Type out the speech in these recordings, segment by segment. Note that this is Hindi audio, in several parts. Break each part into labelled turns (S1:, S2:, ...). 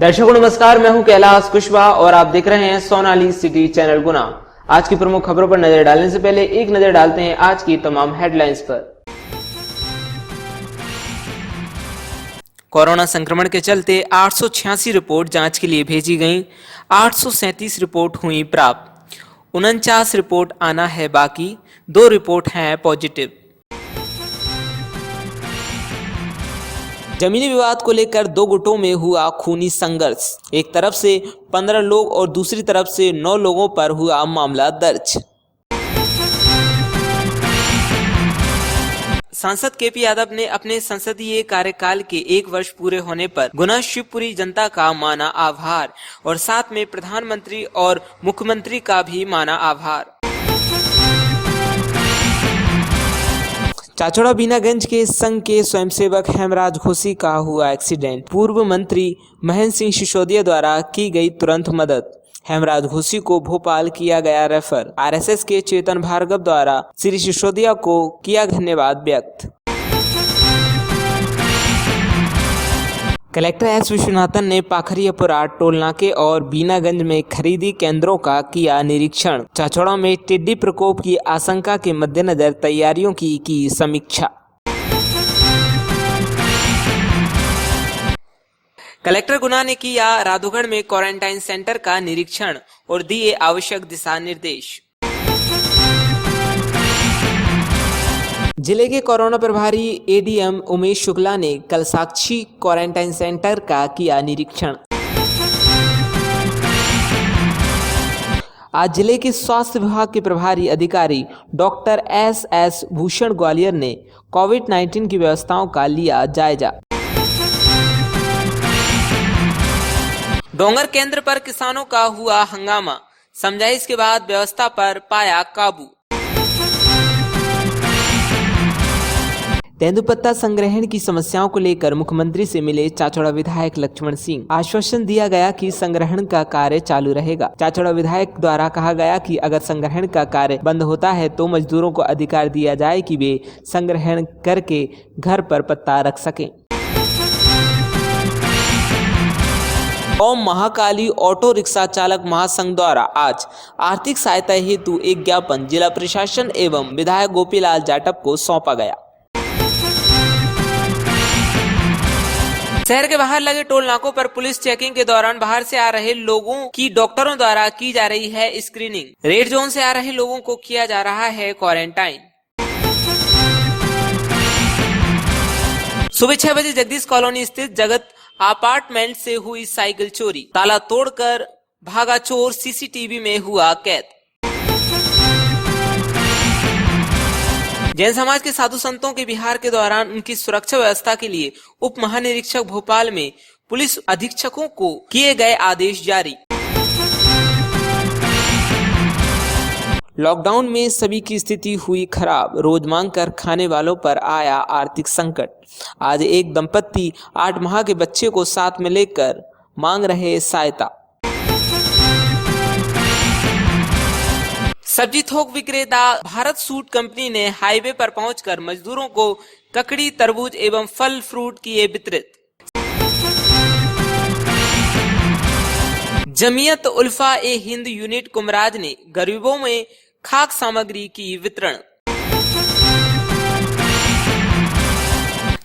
S1: दर्शकों नमस्कार, मैं हूं कैलाश कुशवाहा और आप देख रहे हैं सोनाली सिटी चैनल गुना। आज की प्रमुख खबरों पर नजर डालने से पहले एक नजर डालते हैं आज की तमाम हेडलाइंस पर। कोरोना संक्रमण के चलते 886 रिपोर्ट जांच के लिए भेजी गईं, 837 रिपोर्ट हुई प्राप्त, 49 रिपोर्ट आना है बाकी, 2 रिपोर्ट हैं पॉजिटिव। जमीनी विवाद को लेकर 2 गुटों में हुआ खूनी संघर्ष। एक तरफ से 15 लोग और दूसरी तरफ से 9 लोगों पर हुआ मामला दर्ज। सांसद केपी यादव ने अपने संसदीय कार्यकाल के 1 वर्ष पूरे होने पर गुना शिवपुरी जनता का माना आभार और साथ में प्रधानमंत्री और मुख्यमंत्री का भी माना आभार। चाचौड़ा बीनागंज के संघ के स्वयंसेवक हेमराज घोसी का हुआ एक्सीडेंट। पूर्व मंत्री महेंद्र सिंह सिसोदिया द्वारा की गई तुरंत मदद। हेमराज घोसी को भोपाल किया गया रेफर। आरएसएस के चेतन भार्गव द्वारा श्री सिसोदिया को किया धन्यवाद व्यक्त। कलेक्टर एस विश्वनाथन ने पाखरियापुरा टोल नाके और बीनागंज में खरीदी केंद्रों का किया निरीक्षण। चाचौड़ा में टिड्डी प्रकोप की आशंका के मद्देनजर तैयारियों की समीक्षा। कलेक्टर गुना ने किया राधोगढ़ में क्वारंटाइन सेंटर का निरीक्षण और दिए आवश्यक दिशा निर्देश। जिले के कोरोना प्रभारी एडीएम उमेश शुक्ला ने कल साक्षी क्वारंटाइन सेंटर का किया निरीक्षण। आज जिले के स्वास्थ्य विभाग के प्रभारी अधिकारी डॉक्टर एस भूषण ग्वालियर ने कोविड-19 की व्यवस्थाओं का लिया जायजा। डोंगर केंद्र पर किसानों का हुआ हंगामा, समझाइश के बाद व्यवस्था पर पाया काबू। तेंदुपत्ता संग्रहण की समस्याओं को लेकर मुख्यमंत्री से मिले चाचौड़ा विधायक लक्ष्मण सिंह। आश्वासन दिया गया कि संग्रहण का कार्य चालू रहेगा। चाचौड़ा विधायक द्वारा कहा गया कि अगर संग्रहण का कार्य बंद होता है तो मजदूरों को अधिकार दिया जाए कि वे संग्रहण करके घर पर पत्ता रख सकें। ओम महाकाली ऑटो रिक्शा चालक महासंघ द्वारा आज आर्थिक सहायता हेतु एक ज्ञापन जिला प्रशासन एवं विधायक गोपीलाल जाटव को सौंपा गया। शहर के बाहर लगे टोल नाकों पर पुलिस चेकिंग के दौरान बाहर से आ रहे लोगों की डॉक्टरों द्वारा की जा रही है स्क्रीनिंग। रेड जोन से आ रहे लोगों को किया जा रहा है क्वारंटाइन। सुबह 6 बजे जगदीश कॉलोनी स्थित जगत अपार्टमेंट से हुई साइकिल चोरी। ताला तोड़कर भागा चोर सीसीटीवी में हुआ कैद। जैन समाज के साधु संतों के बिहार के दौरान उनकी सुरक्षा व्यवस्था के लिए उप महानिरीक्षक भोपाल में पुलिस अधीक्षकों को किए गए आदेश जारी। लॉकडाउन में सभी की स्थिति हुई खराब। रोज मांग कर खाने वालों पर आया आर्थिक संकट। आज एक दंपत्ति 8 माह के बच्चे को साथ में लेकर मांग रहे सहायता। सब्जी थोक विक्रेता भारत सूट कंपनी ने हाईवे पर पहुंचकर मजदूरों को ककड़ी, तरबूज एवं फल फ्रूट किए वितरित। जमीयत उल्फा ए हिंद यूनिट कुमराज ने गरीबों में खाद्य सामग्री की वितरण।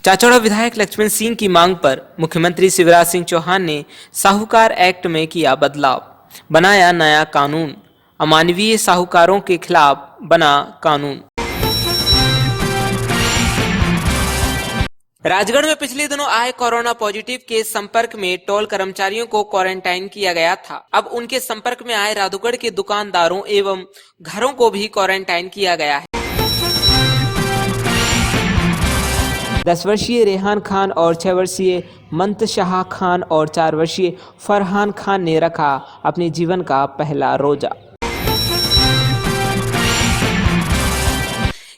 S1: चाचौड़ा विधायक लक्ष्मण सिंह की मांग पर मुख्यमंत्री शिवराज सिंह चौहान ने साहूकार एक्ट में किया बदलाव, बनाया नया कानून। अमानवीय साहूकारों के खिलाफ बना कानून। राजगढ़ में पिछले दिनों आए कोरोना पॉजिटिव के संपर्क में टोल कर्मचारियों को क्वारंटाइन किया गया था। अब उनके संपर्क में आए राधोगढ़ के दुकानदारों एवं घरों को भी क्वारंटाइन किया गया है। 10 वर्षीय रेहान खान और 6 वर्षीय मंतशाह खान और 4 वर्षीय फरहान खान ने रखा अपने जीवन का पहला रोजा।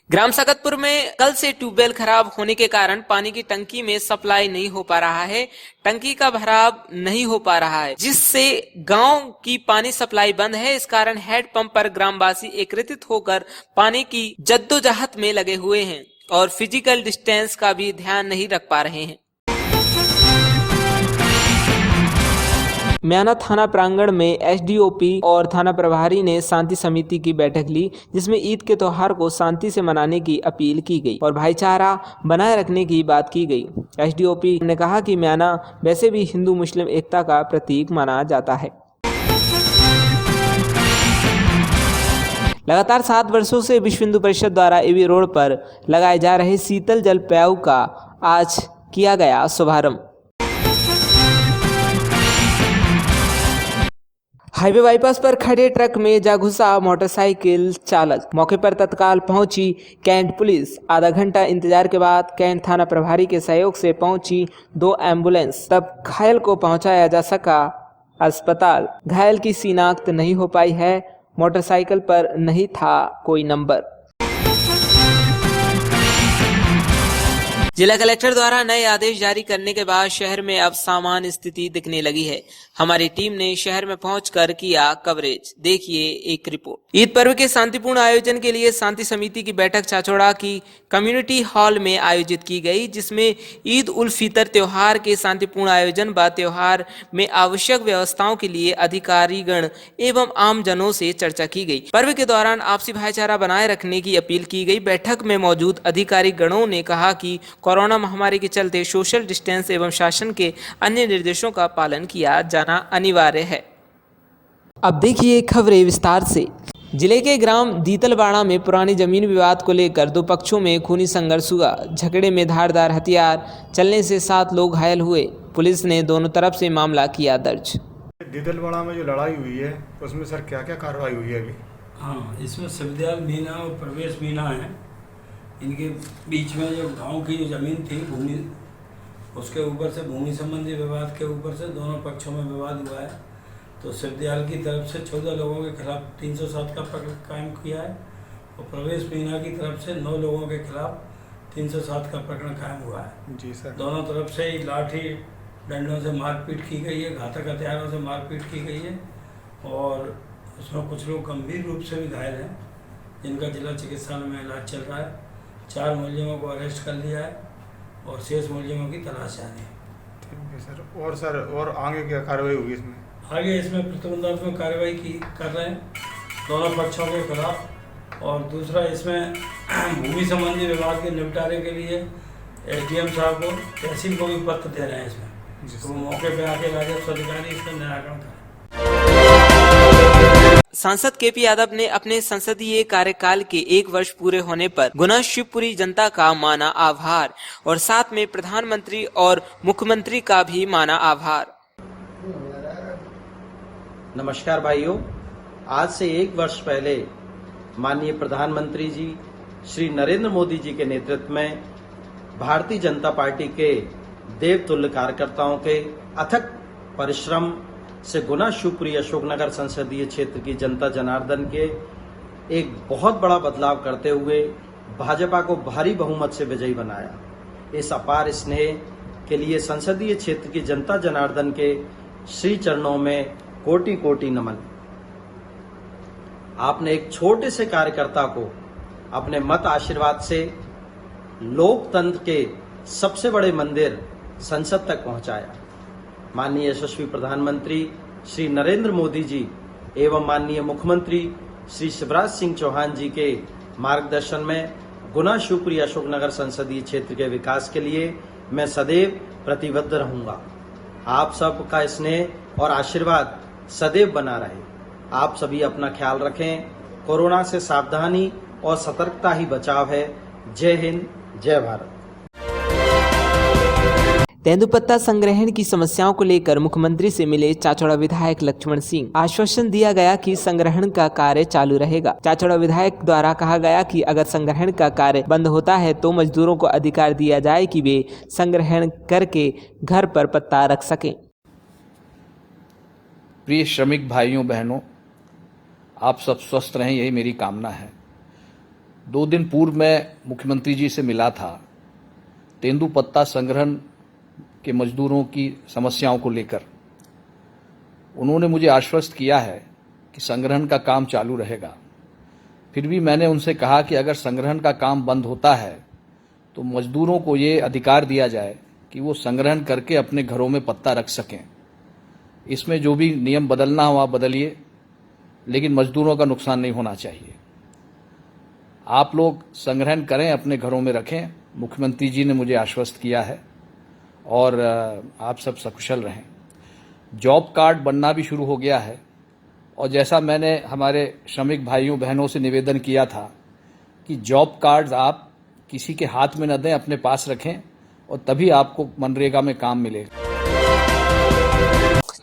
S1: ग्राम सकतपुर में कल से ट्यूबवेल खराब होने के कारण पानी की टंकी में सप्लाई नहीं हो पा रहा है। टंकी का भराव नहीं हो पा रहा है, जिससे गांव की पानी सप्लाई बंद है। इस कारण हेड पंप पर ग्रामवासी एकत्रित होकर पानी की जद्दोजहद में लगे हुए हैं और फिजिकल डिस्टेंस का भी ध्यान नहीं रख पा रहे हैं। म्याना थाना प्रांगण में एसडीओपी और थाना प्रभारी ने शांति समिति की बैठक ली, जिसमें ईद के त्योहार को शांति से मनाने की अपील की गई और भाईचारा बनाए रखने की बात की गई। एसडीओपी ने कहा कि म्याना वैसे भी हिंदू मुस्लिम एकता का प्रतीक माना जाता है। लगातार 7 वर्षों से विश्व हिंदू परिषद द्वारा एवी रोड पर लगाए जा रहे शीतल जल पेयू का आज किया गया शुभारंभ। हाईवे बाईपास पर खड़े ट्रक में जा घुसा मोटरसाइकिल चालक, मौके पर तत्काल पहुंची कैंट पुलिस। आधा घंटा इंतजार के बाद कैंट थाना प्रभारी के सहयोग से पहुंची 2 एम्बुलेंस, तब घायल को पहुंचाया जा सका अस्पताल। घायल की शिनाख्त नहीं हो पाई है, मोटरसाइकिल पर नहीं था कोई नंबर। जिला कलेक्टर द्वारा नए आदेश जारी करने के बाद शहर में अब सामान्य स्थिति दिखने लगी है। हमारी टीम ने शहर में पहुंचकर किया कवरेज, देखिए एक रिपोर्ट। ईद पर्व के शांतिपूर्ण आयोजन के लिए शांति समिति की बैठक चाचौड़ा की कम्युनिटी हॉल में आयोजित की गई, जिसमें ईद उल फितर त्योहार के शांतिपूर्ण आयोजन व त्योहार में आवश्यक व्यवस्थाओं के लिए अधिकारीगण एवं आम जनों से चर्चा की गई। पर्व के दौरान आपसी भाईचारा बनाए रखने की अपील की गई। बैठक में मौजूद अधिकारी गणों ने कहा कि कोरोना महामारी के चलते सोशल डिस्टेंस एवं शासन के अन्य निर्देशों का पालन किया जाना अनिवार्य है। अब देखिए खबरें विस्तार से। जिले के ग्राम दीतलवाड़ा में पुरानी जमीन विवाद को लेकर 2 पक्षों में खूनी संघर्ष हुआ। झगड़े में धारदार हथियार चलने से 7 लोग घायल हुए। पुलिस ने दोनों तरफ से मामला किया दर्ज।
S2: दीतलवाड़ा में जो लड़ाई हुई है उसमें सर क्या क्या कार्रवाई हुई है अभी?
S3: हाँ, इसमें शिवदयाल मीना और प्रवेश मीना है। इनके बीच में जो गांव की जो ज़मीन थी भूमि, उसके ऊपर से भूमि संबंधी विवाद के ऊपर से दोनों पक्षों में विवाद हुआ है। तो शिवदयाल की तरफ से 14 लोगों के खिलाफ 307 का प्रकरण कायम किया है और प्रवेश मीना की तरफ से 9 लोगों के खिलाफ 307 का प्रकरण कायम हुआ है।
S2: जी सर। दोनों
S3: तरफ से लाठी डंडों से मारपीट की गई है, घातक हथियारों से मारपीट की गई है और उसमें कुछ लोग गंभीर रूप से भी घायल हैं, जिनका जिला चिकित्सालय में इलाज चल रहा है। 4 मुलजिमों को अरेस्ट कर लिया है और शेष मुलजिमों की तलाश जारी है।
S2: ठीक है सर। और आगे क्या कार्रवाई होगी इसमें?
S3: आगे इसमें प्रतिबंधात्मक कार्रवाई कर रहे हैं दोनों पक्षों के खिलाफ। और दूसरा, इसमें भूमि संबंधी विवाद के निपटारे के लिए एसडीएम साहब को, तहसील को भी पत्र दे रहे हैं इसमें, तो मौके पर आके राजस्व अधिकारी इसका निराकरण करें।
S1: सांसद केपी यादव ने अपने संसदीय कार्यकाल के 1 वर्ष पूरे होने पर गुना शिवपुरी जनता का माना आभार और साथ में प्रधानमंत्री और मुख्यमंत्री का भी माना आभार।
S4: नमस्कार भाइयों, आज से 1 वर्ष पहले माननीय प्रधानमंत्री जी श्री नरेंद्र मोदी जी के नेतृत्व में भारतीय जनता पार्टी के देवतुल्य कार्यकर्ताओं के अथक परिश्रम से गुना शिवपुरी अशोकनगर संसदीय क्षेत्र की जनता जनार्दन के एक बहुत बड़ा बदलाव करते हुए भाजपा को भारी बहुमत से विजयी बनाया। इस अपार स्नेह के लिए संसदीय क्षेत्र की जनता जनार्दन के श्री चरणों में कोटि कोटि नमन। आपने एक छोटे से कार्यकर्ता को अपने मत आशीर्वाद से लोकतंत्र के सबसे बड़े मंदिर संसद तक पहुंचाया। माननीय यशस्वी प्रधानमंत्री श्री नरेंद्र मोदी जी एवं माननीय मुख्यमंत्री श्री शिवराज सिंह चौहान जी के मार्गदर्शन में गुना शिवपुरी अशोकनगर संसदीय क्षेत्र के विकास के लिए मैं सदैव प्रतिबद्ध रहूंगा। आप सबका स्नेह और आशीर्वाद सदैव बना रहे। आप सभी अपना ख्याल रखें। कोरोना से सावधानी और सतर्कता ही बचाव है। जय हिंद, जय भारत।
S1: तेंदुपत्ता संग्रहण की समस्याओं को लेकर मुख्यमंत्री से मिले चाचौड़ा विधायक लक्ष्मण सिंह। आश्वासन दिया गया कि संग्रहण का कार्य चालू रहेगा। चाचौड़ा विधायक द्वारा कहा गया कि अगर संग्रहण का कार्य बंद होता है तो मजदूरों को अधिकार दिया जाए कि वे संग्रहण करके घर पर पत्ता रख सकें।
S5: प्रिय श्रमिक भाइयों बहनों, आप सब स्वस्थ रहें, यही मेरी कामना है। 2 दिन पूर्व मैं मुख्यमंत्री जी से मिला था तेंदुपत्ता संग्रहण के मजदूरों की समस्याओं को लेकर। उन्होंने मुझे आश्वस्त किया है कि संग्रहण का काम चालू रहेगा। फिर भी मैंने उनसे कहा कि अगर संग्रहण का काम बंद होता है तो मजदूरों को ये अधिकार दिया जाए कि वो संग्रहण करके अपने घरों में पत्ता रख सकें। इसमें जो भी नियम बदलना हो आप बदलिए, लेकिन मजदूरों का नुकसान नहीं होना चाहिए। आप लोग संग्रहण करें, अपने घरों में रखें, मुख्यमंत्री जी ने मुझे आश्वस्त किया है, और आप सब सकुशल रहें। जॉब कार्ड बनना भी शुरू हो गया है, और जैसा मैंने हमारे श्रमिक भाइयों बहनों से निवेदन किया था कि जॉब कार्ड्स आप किसी के हाथ में न दें, अपने पास रखें, और तभी आपको मनरेगा में काम मिलेगा।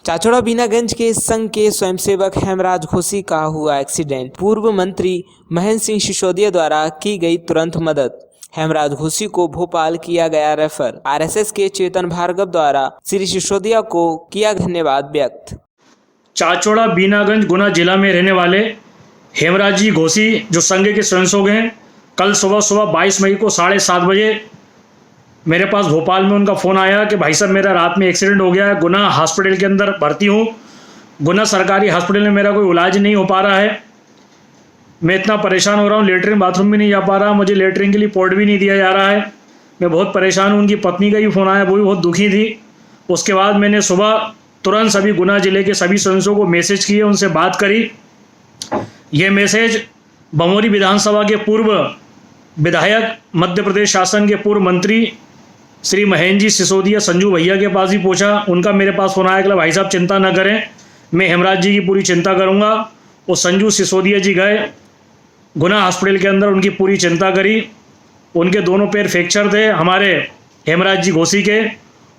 S1: चाचौड़ा बीनागंज के संघ के स्वयंसेवक हेमराज घोसी का हुआ एक्सीडेंट, पूर्व मंत्री महेंद्र सिंह सिसोदिया द्वारा की गई तुरंत मदद। हेमराज घोसी को भोपाल किया गया रेफर। आरएसएस के चेतन भार्गव द्वारा श्री सिसोदिया को किया धन्यवाद व्यक्त।
S6: चाचौड़ा बीनागंज गुना जिला में रहने वाले हेमराज जी घोसी जो संघ के स्वयंसेवक हैं, कल सुबह 22 मई को 7:30 बजे मेरे पास भोपाल में उनका फ़ोन आया कि भाई साहब मेरा रात में एक्सीडेंट हो गया है, गुना हॉस्पिटल के अंदर भर्ती हूँ, गुना सरकारी हॉस्पिटल में मेरा कोई इलाज नहीं हो पा रहा है, मैं इतना परेशान हो रहा हूँ, लेटरिन बाथरूम भी नहीं जा पा रहा, मुझे लेटरिन के लिए पोर्ट भी नहीं दिया जा रहा है, मैं बहुत परेशान हूँ। उनकी पत्नी का भी फ़ोन आया, वो भी बहुत दुखी थी। उसके बाद मैंने सुबह तुरंत सभी गुना जिले के सभी स्वयंसेवकों को मैसेज किए, उनसे बात करी। ये मैसेज बमोरी विधानसभा के पूर्व विधायक, मध्य प्रदेश शासन के पूर्व मंत्री श्री महेंद्र जी सिसोदिया संजू भैया के पास भी पहुंचा। उनका मेरे पास फोन आया कि भाई साहब चिंता न करें, मैं हेमराज जी की पूरी चिंता करूंगा। वो संजू सिसोदिया जी गए गुना हॉस्पिटल के अंदर, उनकी पूरी चिंता करी। उनके दोनों पैर फ्रैक्चर थे हमारे हेमराज जी घोसी के।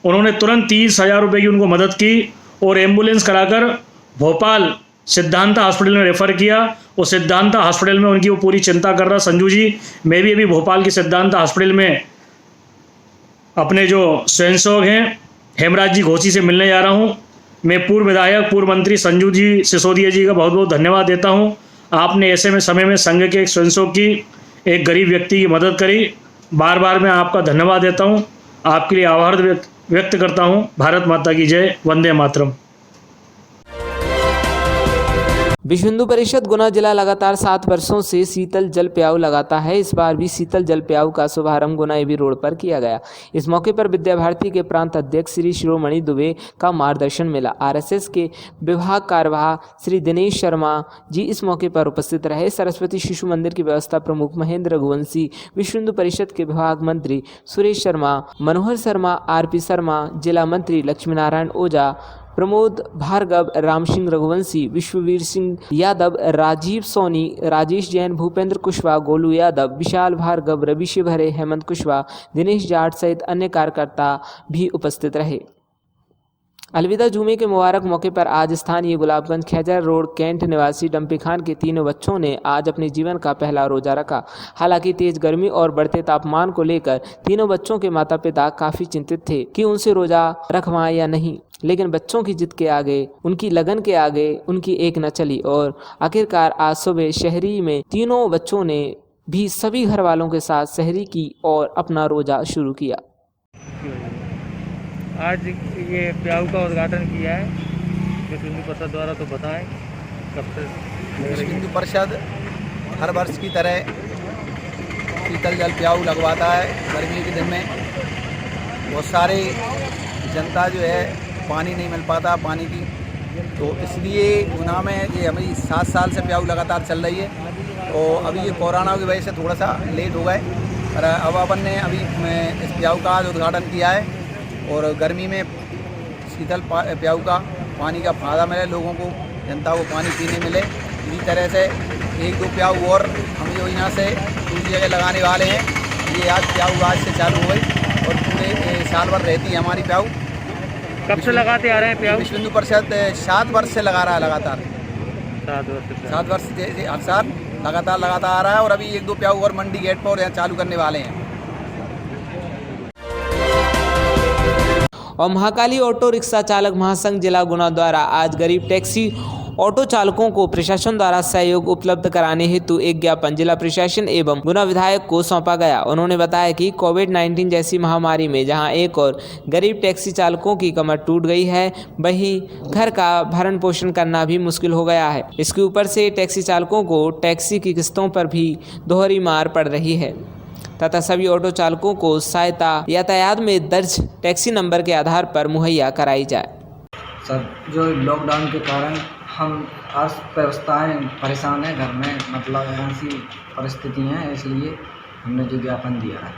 S6: उन्होंने तुरंत 30,000 रुपये की उनको मदद की और एम्बुलेंस कराकर भोपाल सिद्धांता हॉस्पिटल में रेफ़र किया। और सिद्धांता हॉस्पिटल में उनकी वो पूरी चिंता कर रहा संजू जी। मैं भी अभी भोपाल की सिद्धांता हॉस्पिटल में अपने जो स्वयंसेवक हैं हेमराज जी घोसी से मिलने जा रहा हूं। मैं पूर्व विधायक, पूर्व मंत्री संजू जी सिसोदिया जी का बहुत बहुत धन्यवाद देता हूं। आपने ऐसे में समय में संघ के एक स्वयंसेवक की, एक गरीब व्यक्ति की मदद करी। बार बार मैं आपका धन्यवाद देता हूं, आपके लिए आभार व्यक्त करता हूं। भारत माता की जय, वंदे मातरम।
S1: विश्व हिंदू परिषद गुना जिला लगातार 7 वर्षों से शीतल जल प्याऊ लगाता है। इस बार भी शीतल जल प्याऊ का शुभारंभ गुना एबी रोड पर किया गया। इस मौके पर विद्या भारती के प्रांत अध्यक्ष श्री शिरोमणि दुबे का मार्गदर्शन मिला। आरएसएस के विभाग कार्यवाह श्री दिनेश शर्मा जी इस मौके पर उपस्थित रहे। सरस्वती शिशु मंदिर की व्यवस्था प्रमुख महेंद्र रघुवंशी, विश्व हिंदू परिषद के विभाग मंत्री सुरेश शर्मा, मनोहर शर्मा, आरपी शर्मा, जिला मंत्री लक्ष्मी नारायण ओझा, प्रमोद भार्गव, राम सिंह रघुवंशी, विश्ववीर सिंह यादव, राजीव सोनी, राजेश जैन, भूपेंद्र कुशवाहा, गोलू यादव, विशाल भार्गव, रवि शिवहरे, हेमंत कुशवाहा, दिनेश जाट सहित अन्य कार्यकर्ता भी उपस्थित रहे। अलविदा जुमे के मुबारक मौके पर आज स्थानीय गुलाबगंज खैजर रोड कैंट निवासी डम्पी खान के तीनों बच्चों ने आज अपने जीवन का पहला रोजा रखा। हालांकि तेज गर्मी और बढ़ते तापमान को लेकर तीनों बच्चों के माता पिता काफी चिंतित थे कि उनसे रोजा रखवाएं या नहीं, लेकिन बच्चों की जिद के आगे, उनकी लगन के आगे उनकी एक न चली और आखिरकार आज सुबह शहरी में तीनों बच्चों ने भी सभी घर वालों के साथ शहरी की और अपना रोजा शुरू किया।
S7: आज ये प्याऊ का उद्घाटन किया है विश्व हिंदू परिषद द्वारा, तो बताएं कब से?
S8: विश्व हिंदू परिषद हर वर्ष की तरह शीतल जल प्याऊ लगवाता है। गर्मी के दिन में बहुत सारे जनता जो है पानी नहीं मिल पाता पानी की, तो इसलिए गुना में ये अभी 7 साल से प्याऊ लगातार चल रही है। और अभी ये कोरोना की वजह से थोड़ा सा लेट हो गए, पर अब अपन ने अभी इस प्याऊ का आज उद्घाटन किया है। और गर्मी में शीतल प्याऊ का पानी का फायदा मिले लोगों को, जनता को पानी पीने मिले। इसी तरह से 1-2 प्याऊ और हम योजना से दूसरी जगह लगाने वाले हैं। ये आज प्याऊ आज से चालू हो गई और पूरे साल भर रहती है हमारी प्याऊ।
S7: कब से लगाते आ रहे हैं प्याऊ?
S8: विश्व हिंदू परिषद 7 वर्ष से लगा रहा है लगातार। 7 वर्ष से हर साल लगातार लगाता आ रहा है। और अभी 1-2 प्याऊ और मंडी गेट पर यहाँ चालू करने वाले हैं।
S1: और महाकाली ऑटो रिक्शा चालक महासंघ जिला गुना द्वारा आज गरीब टैक्सी ऑटो चालकों को प्रशासन द्वारा सहयोग उपलब्ध कराने हेतु एक ज्ञापन जिला प्रशासन एवं गुना विधायक को सौंपा गया। उन्होंने बताया कि कोविड-19 जैसी महामारी में जहां एक और गरीब टैक्सी चालकों की कमर टूट गई है, वहीं घर का भरण पोषण करना भी मुश्किल हो गया है। इसके ऊपर से टैक्सी चालकों को टैक्सी की किस्तों पर भी दोहरी मार पड़ रही है तथा सभी ऑटो चालकों को सहायता यातायात में दर्ज टैक्सी नंबर के आधार पर मुहैया कराई जाए।
S9: सर जो लॉकडाउन के कारण हम अर्थव्यवस्थाएँ परेशान हैं घर में, मतलब ऐसी परिस्थिति हैं, इसलिए हमने जो ज्ञापन दिया है।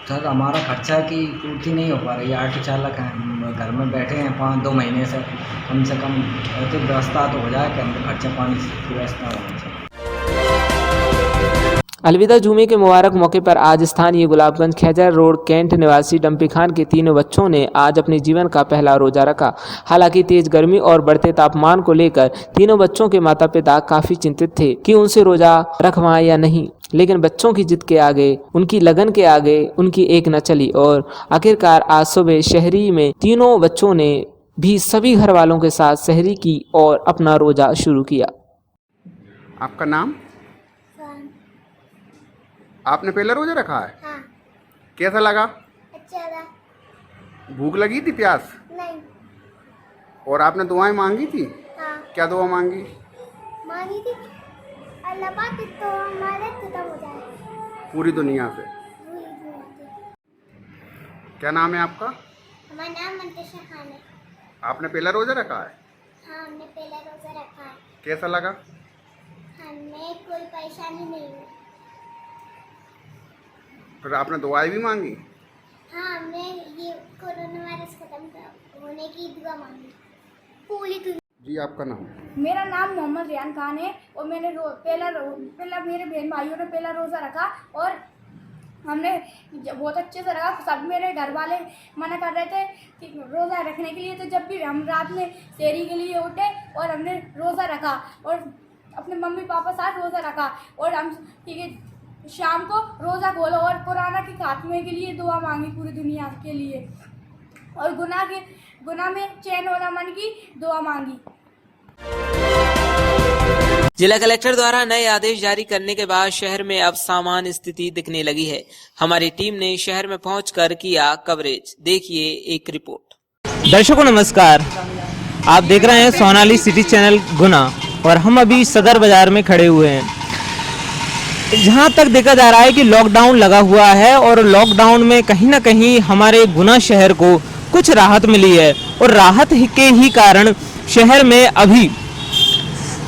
S9: सर हमारा खर्चा की पूर्ति नहीं हो पा रही है, ऑटो चालक हैं, हम घर में बैठे हैं 5-2 महीने से, कम से कम ऐसी व्यवस्था तो हो जाए कि हम खर्चा पानी की व्यवस्था होनी चाहिए।
S1: अलविदा जुमे के मुबारक मौके पर आज स्थानीय गुलाबगंज खैजर रोड कैंट निवासी डम्पी खान के तीनों बच्चों ने आज अपने जीवन का पहला रोजा रखा। हालांकि तेज गर्मी और बढ़ते तापमान को लेकर तीनों बच्चों के माता पिता काफी चिंतित थे कि उनसे रोजा रखवाएं या नहीं, लेकिन बच्चों की जिद के आगे, उनकी लगन के आगे उनकी एक न चली और आखिरकार आज सुबह शहरी में तीनों बच्चों ने भी सभी घर वालों के साथ सहरी की और अपना रोजा शुरू किया।
S10: आपका नाम? आपने पहला रोजा रखा है?
S11: हाँ।
S10: कैसा लगा?
S11: अच्छा लगा।
S10: भूख लगी थी? प्यास
S11: नहीं।
S10: और आपने दुआएं मांगी थी?
S11: हाँ।
S10: क्या दुआ मांगी?
S11: मांगी थी अल्लाह पाक तो हमारे खत्म हो जाए
S10: पूरी दुनिया से। क्या नाम है आपका?
S11: हमारा नाम मंतशा खान है।
S10: आपने पहला रोजा रखा है?
S11: हाँ, हमने पहला रोजा रखा है।
S10: कैसा लगा?
S11: हमें कोई परेशानी नहीं हुई।
S10: फिर आपने दुआएं भी मांगी?
S11: हाँ, हमने ये कोरोना वायरस खत्म होने की दुआ मांगी पूरी दुनिया।
S10: जी आपका नाम?
S12: मेरा नाम मोहम्मद रियान खान है और मैंने पहला मेरे बहन भाइयों ने पहला रोज़ा रखा और हमने बहुत अच्छे से रखा। सब मेरे घर वाले मना कर रहे थे कि रोज़ा रखने के लिए, तो जब भी हम रात में सहरी के लिए उठे और हमने रोज़ा रखा और अपने मम्मी पापा साथ रोज़ा रखा और हम ठीक है शाम को रोज़ा खोलो और कोरोना के खात्मे के लिए दुआ मांगी पूरी दुनिया के लिए और गुनाह में चैन और अमन की दुआ मांगी।
S1: जिला कलेक्टर द्वारा नए आदेश जारी करने के बाद शहर में अब सामान्य स्थिति दिखने लगी है। हमारी टीम ने शहर में पहुंचकर किया कवरेज। देखिए एक रिपोर्ट।
S13: दर्शकों नमस्कार, आप देख रहे हैं सोनाली सिटी चैनल गुना और हम अभी सदर बाजार में खड़े हुए हैं। जहां तक देखा जा रहा है कि लॉकडाउन लगा हुआ है और लॉकडाउन में कहीं ना कहीं हमारे गुना शहर को कुछ राहत मिली है और राहत के ही कारण शहर में अभी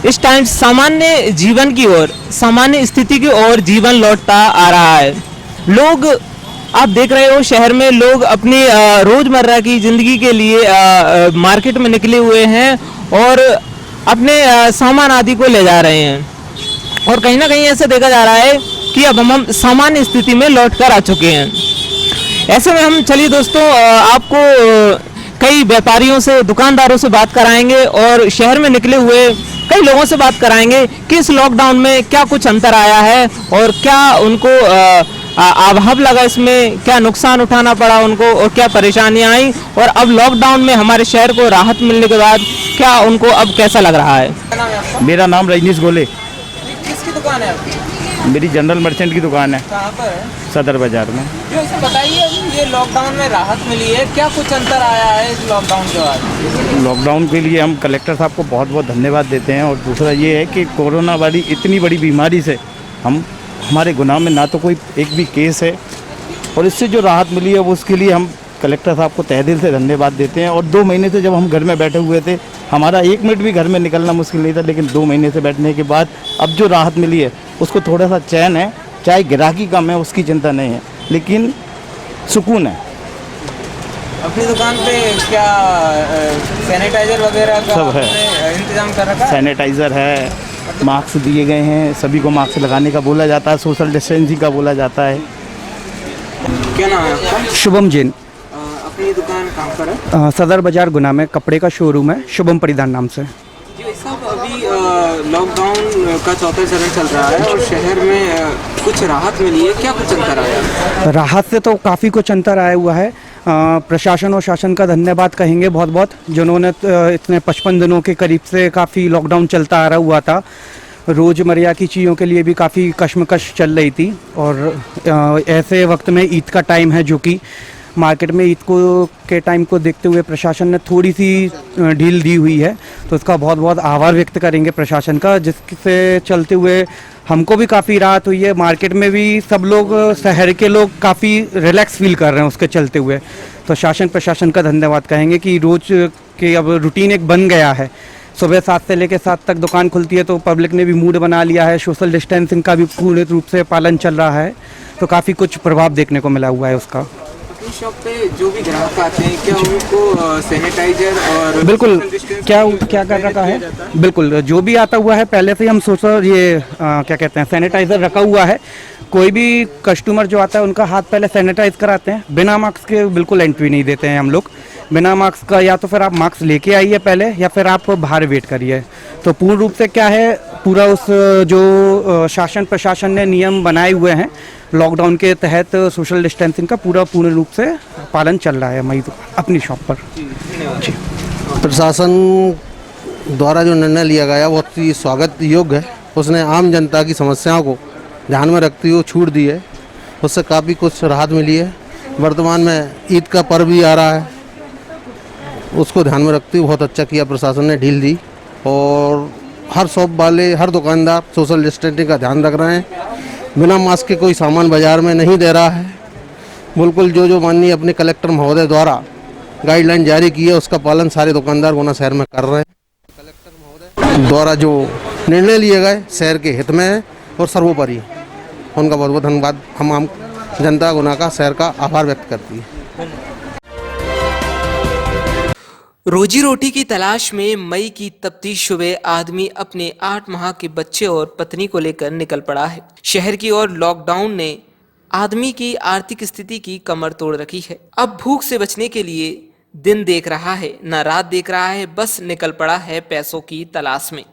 S13: इस टाइम सामान्य जीवन की ओर, सामान्य स्थिति की ओर जीवन लौटता आ रहा है। लोग, आप देख रहे हो शहर में लोग अपनी रोजमर्रा की जिंदगी के लिए मार्केट में निकले हुए हैं और अपने सामान आदि को ले जा रहे हैं और कहीं ना कहीं ऐसे देखा जा रहा है कि अब हम सामान्य स्थिति में लौट कर आ चुके हैं। ऐसे में हम चलिए दोस्तों आपको कई व्यापारियों से, दुकानदारों से बात कराएंगे और शहर में निकले हुए कई लोगों से बात कराएंगे कि इस लॉकडाउन में क्या कुछ अंतर आया है और क्या उनको अभाव लगा, इसमें क्या नुकसान उठाना पड़ा उनको और क्या परेशानियां आई और अब लॉकडाउन में हमारे शहर को राहत मिलने के बाद क्या उनको अब कैसा लग रहा है।
S14: मेरा नाम रजनीश गोले।
S1: किसकी दुकान है आपकी?
S14: मेरी जनरल मर्चेंट की दुकान है।
S1: कहाँ पर है?
S14: सदर बाजार में।
S1: जो इसे बताइए, ये लॉकडाउन में राहत मिली है, क्या कुछ अंतर आया है इस लॉकडाउन के बाद?
S14: लॉकडाउन के लिए हम कलेक्टर साहब को बहुत बहुत धन्यवाद देते हैं और दूसरा ये है कि कोरोना वाली इतनी बड़ी बीमारी से हमारे गुना में ना तो कोई एक भी केस है और इससे जो राहत मिली है वो उसके लिए हम कलेक्टर साहब को तहे दिल से धन्यवाद देते हैं। और 2 महीने से जब हम घर में बैठे हुए थे, हमारा 1 मिनट भी घर में निकलना मुश्किल नहीं था, लेकिन 2 महीने से बैठने के बाद अब जो राहत मिली है उसको थोड़ा सा चैन है। चाहे ग्राहकी कम है उसकी चिंता नहीं है, लेकिन सुकून है।
S1: अपनी दुकान पे क्या सैनिटाइजर वगैरह का
S14: सब है,
S1: इंतजाम कर रखा है?
S14: सैनिटाइज़र है, मास्क दिए गए हैं, सभी को मास्क लगाने का बोला जाता है, सोशल डिस्टेंसिंग का बोला जाता है।
S1: क्या नाम है आपका?
S15: शुभम जैन।
S1: अपनी दुकान कहाँ पर है?
S15: सदर बाजार गुना में कपड़े का शोरूम है, शुभम परिधान नाम से।
S1: जी साहब, अभी लॉकडाउन का चौथा चरण चल रहा है और शहर में कुछ राहत मिली है, क्या कुछ अंतर आया?
S15: राहत से तो काफ़ी कुछ अंतर आया हुआ है। प्रशासन और शासन का धन्यवाद कहेंगे बहुत बहुत, जिन्होंने इतने 55 दिनों के करीब से काफ़ी लॉकडाउन चलता आ रहा हुआ था। रोज़मर्रा की चीज़ों के लिए भी काफ़ी कश्मकश चल रही थी और ऐसे वक्त में ईद का टाइम है, जो कि मार्केट में ईद के टाइम को देखते हुए प्रशासन ने थोड़ी सी ढील दी हुई है, तो इसका बहुत बहुत आभार व्यक्त करेंगे प्रशासन का, जिससे चलते हुए हमको भी काफ़ी राहत हुई है। मार्केट में भी सब लोग, शहर के लोग काफ़ी रिलैक्स फील कर रहे हैं उसके चलते हुए। तो शासन प्रशासन का धन्यवाद कहेंगे कि रोज़ कि अब रूटीन एक बन गया है। सुबह 7 से लेकर 7 तक दुकान खुलती है, तो पब्लिक ने भी मूड बना लिया है। सोशल डिस्टेंसिंग का भी पूर्ण रूप से पालन चल रहा है, तो काफ़ी कुछ प्रभाव देखने को मिला हुआ है उसका।
S13: अपनी शॉप पे जो भी ग्राहक आते हैं, क्या उनको सैनिटाइजर और
S15: बिल्कुल क्या कर रखा है, बिल्कुल जो भी आता हुआ है पहले से ही हम क्या कहते हैं, सैनिटाइजर रखा हुआ है। कोई भी कस्टमर जो आता है उनका हाथ पहले सैनिटाइज कराते हैं। बिना मास्क के बिल्कुल एंट्री नहीं देते हैं हम लोग। बिना मास्क का या तो फिर आप मास्क लेके आइए पहले, या फिर आप बाहर वेट करिए। तो पूर्ण रूप से क्या है, पूरा उस जो शासन प्रशासन ने नियम बनाए हुए हैं लॉकडाउन के तहत, सोशल डिस्टेंसिंग का पूर्ण रूप से पालन चल रहा है हमारी अपनी शॉप पर।
S16: प्रशासन द्वारा जो निर्णय लिया गया बहुत ही स्वागत योग्य है। उसने आम जनता की समस्याओं को ध्यान में रखते हुए छूट दी है, उससे काफ़ी कुछ राहत मिली है। वर्तमान में ईद का पर्व भी आ रहा है, उसको ध्यान में रखते हुए बहुत अच्छा किया प्रशासन ने, ढील दी। और हर शॉप वाले, हर दुकानदार सोशल डिस्टेंसिंग का ध्यान रख रहे हैं। बिना मास्क के कोई सामान बाज़ार में नहीं दे रहा है। बिल्कुल जो माननीय अपने कलेक्टर महोदय द्वारा गाइडलाइन जारी की है, उसका पालन सारे दुकानदार गुना शहर में कर रहे हैं। कलेक्टर महोदय द्वारा जो निर्णय लिए गए शहर के हित में है और सर्वोपरि, उनका बहुत बहुत धन्यवाद। हम आम जनता गुना का, शहर का आभार व्यक्त करती है।
S1: रोजी रोटी की तलाश में मई की तपती सुबह आदमी अपने 8 माह के बच्चे और पत्नी को लेकर निकल पड़ा है। शहर की ओर लॉकडाउन ने आदमी की आर्थिक स्थिति की कमर तोड़ रखी है। अब भूख से बचने के लिए दिन देख रहा है, न रात देख रहा है, बस निकल पड़ा है पैसों की तलाश में।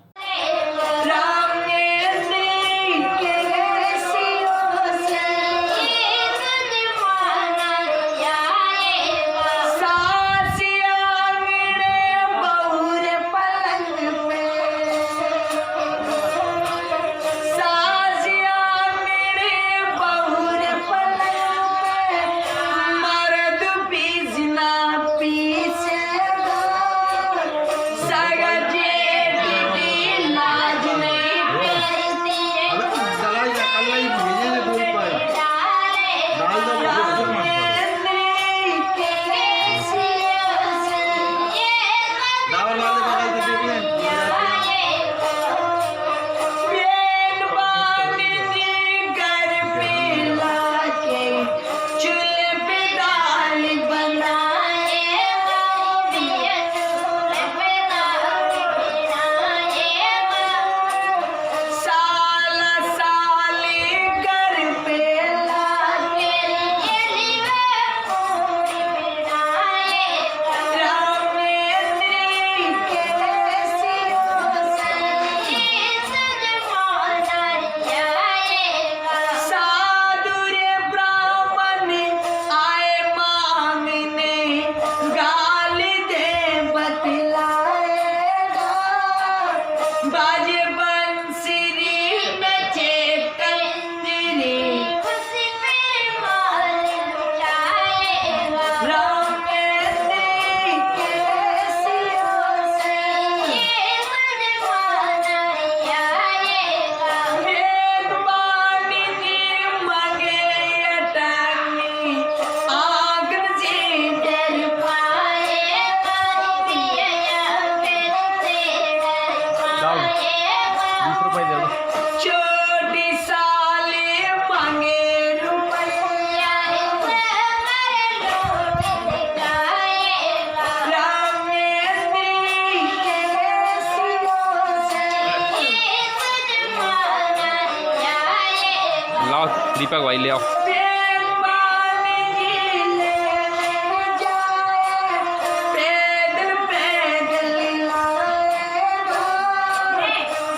S17: दीपक भाई ले आओ।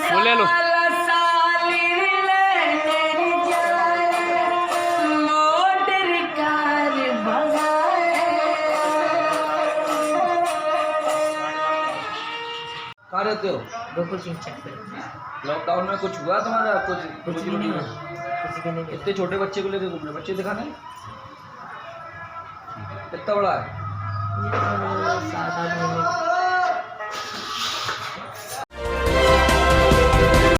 S17: वो ले लो।
S13: कहाँ रहते हो? लॉकडाउन में कुछ हुआ तुम्हारा? कुछ भी नहीं हुआ। इतने छोटे बच्चे को लेकर घूम रहे, बच्चे दिखाने कितना बड़ा है?
S18: 7-8 महीने।